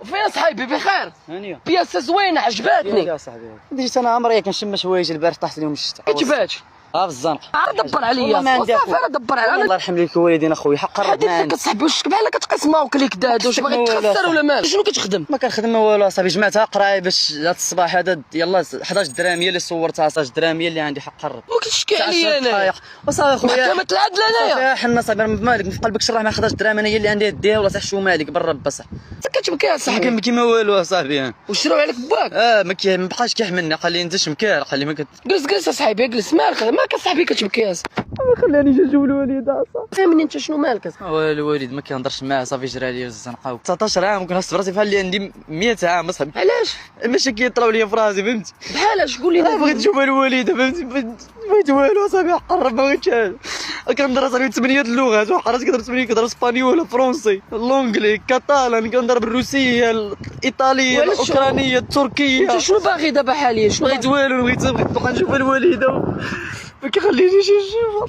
فين صاحبي بخير؟ هانيه بياسه زوينه عجباتني يا صاحبي. بديت انا عمري كنشم شوايج البارح طاحت لهم الشتا كيفاش؟ في الزنقه. دبر عليا والله ما عندي صافي انا دبر عليا الله يرحم ليك الوالدين اخويا حق الرب ما هادي عندي. صاحبي واش بحال كتقسمها وكليك داد واش باغي تخسر ولا مالك؟ شنو كتخدم؟ ما كنخدم والو صاحبي جمعتها قرايه باش هذا الصباح هذا يلاه 11 درهم هي اللي صورتها 11 درهم هي اللي عندي حق الرب. ما كتشكي عليا انا وصافي خويا محكمة العدل انايا صافي حنا صاحبي مالك في قلبك شرح مع 11 درهم انا هي اللي عندي ديها ولا صح شو مالك بالرب صح كتبكي اصاحبي ما كيما والو اصاحبي وشراو عليك باك ما بقاش كيحملني قال لي انت شمكار قال لي ما جلس اصاحبي جلس مالك مالك اصاحبي كتبكي خلاني نجي الوالد اصاحبي فهمني انت شنو مالك الوالد ما كنهضرش معاه صافي جرى عليا الزنقه 19 عام وكنحس براسي بحال اللي عندي 100 عام اصاحبي. علاش؟ ماشي كيطراو ليا في راسي فهمتي بحالاش قول لي بغيت نشوف الوالده فهمتي بغيت والو صاحبي قرب ما بغيتش كنهضر صاحبي 8 اللغات وحرات كنهضر 8 كنهضر اسبانيول فرونسي لونجلي كاتالان كنهضر بالروسيه الايطاليه الاوكرانيه التركيه. انت شنو باغي دابا حاليا؟ شنو بغيت والو بغيت نبقى نشوف الوالده ما كيخلينيش نشوف.